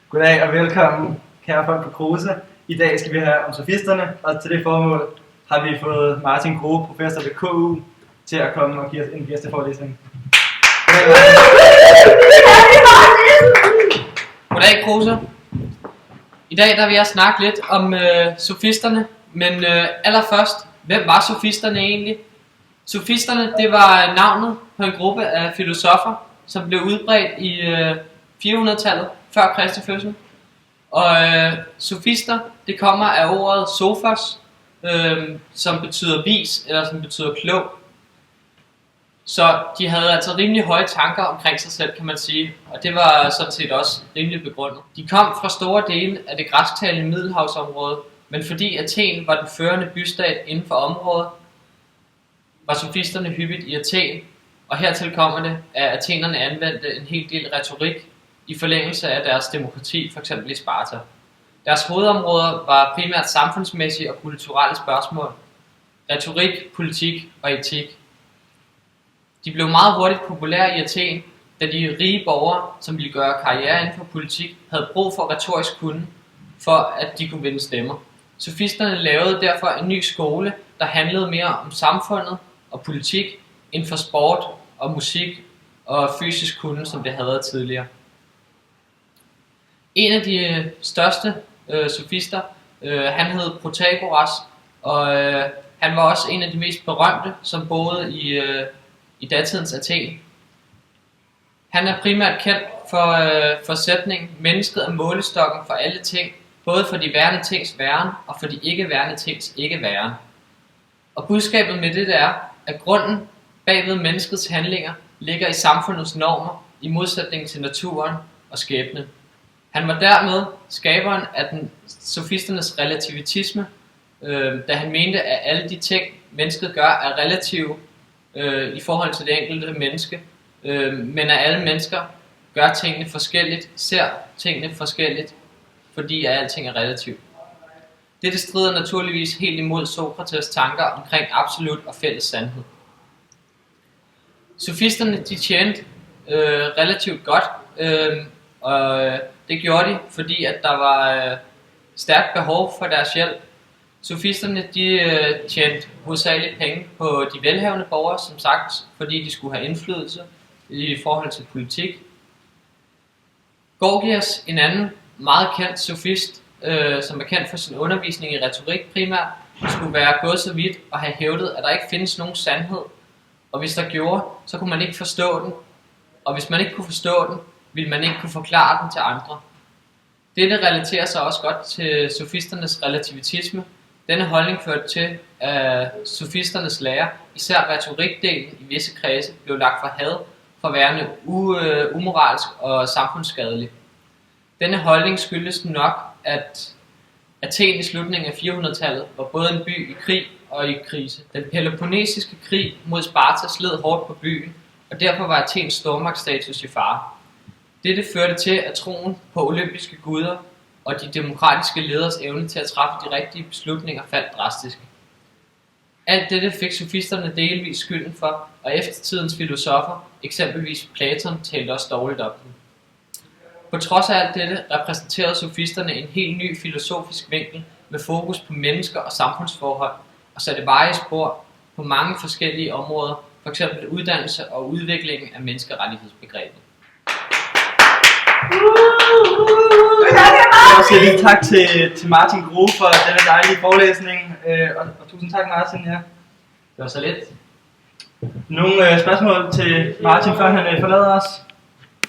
Goddag og velkommen, kære folk på Kruse. I dag skal vi have om sofisterne, og til det formål har vi fået Martin Grohe, professor ved KU, til at komme og give os en gæsteforelæsning. Goddag Kruse. I dag der vil jeg snakke lidt om sofisterne, men allerførst, hvem var sofisterne egentlig? Sofisterne, det var navnet på en gruppe af filosofer, som blev udbredt i 400-tallet før Kristi fødsel. Og sofister, det kommer af ordet sofos, som betyder vis, eller som betyder klog. Så de havde altså rimelig høje tanker omkring sig selv, kan man sige, og det var sådan set også rimelig begrundet. De kom fra store dele af det græsktalende Middelhavsområde, men fordi Athen var den førende bystat inden for området, var sofisterne hyppigt i Athen, og hertil kommer det, at athenerne anvendte en hel del retorik i forlængelse af deres demokrati, f.eks. i Sparta. Deres hovedområder var primært samfundsmæssige og kulturelle spørgsmål, retorik, politik og etik. De blev meget hurtigt populære i Athen, da de rige borgere, som ville gøre karriere inden for politik, havde brug for retorisk kunnen, for at de kunne vinde stemmer. Sofisterne lavede derfor en ny skole, der handlede mere om samfundet og politik, end for sport og musik og fysisk kunnen, som det havde været tidligere. En af de største sofister, han hed Protagoras, og han var også en af de mest berømte, som boede i datidens Athen. Han er primært kendt for sætningen, mennesket er målestokken for alle ting, både for de værende tings væren og for de ikke værende tings ikke væren. Og budskabet med det er, at grunden bagved menneskets handlinger ligger i samfundets normer, i modsætning til naturen og skæbne. Han var dermed skaberen af den sofisternes relativitisme, da han mente, at alle de ting, mennesket gør, er relative i forhold til det enkelte menneske, men at alle mennesker gør tingene forskelligt, ser tingene forskelligt, fordi at alting er relativt. Dette strider naturligvis helt imod Sokrates tanker omkring absolut og fælles sandhed. Sofisterne de tjente relativt godt, og det gjorde de, fordi at der var stærkt behov for deres hjælp. Sofisterne de tjente hovedsageligt penge på de velhavende borgere, som sagt, fordi de skulle have indflydelse i forhold til politik. Gorgias, en anden meget kendt sofist, som er kendt for sin undervisning i retorik primært, skulle være gået så vidt og have hævdet, at der ikke findes nogen sandhed, og hvis der gjorde, så kunne man ikke forstå den, og hvis man ikke kunne forstå den, ville man ikke kunne forklare den til andre. Dette relaterer sig også godt til sofisternes relativitisme. Denne holdning førte til, at sofisternes lære, især retorikdelen i visse kredse, blev lagt for had for værende umoralsk og samfundsskadelig. Denne holdning skyldes nok, at Athen i slutningen af 400-tallet var både en by i krig og i krise. Den peloponnesiske krig mod Sparta sled hårdt på byen, og derfor var Athens stormagtsstatus i fare. Dette førte til, at troen på olympiske guder og de demokratiske leders evne til at træffe de rigtige beslutninger faldt drastisk. Alt dette fik sofisterne delvis skylden for, og eftertidens filosofer, eksempelvis Platon, talte også dårligt om dem. På trods af alt dette repræsenterede sofisterne en helt ny filosofisk vinkel med fokus på mennesker og samfundsforhold, og satte varige spor på mange forskellige områder, f.eks. uddannelse og udviklingen af menneskerettighedsbegrebet. Jeg siger lige tak til Martin Grohe for denne dejlige forelæsning, og tusind tak Martin. Ja. Det var så lidt. Nogle spørgsmål til Martin, før han forlader os?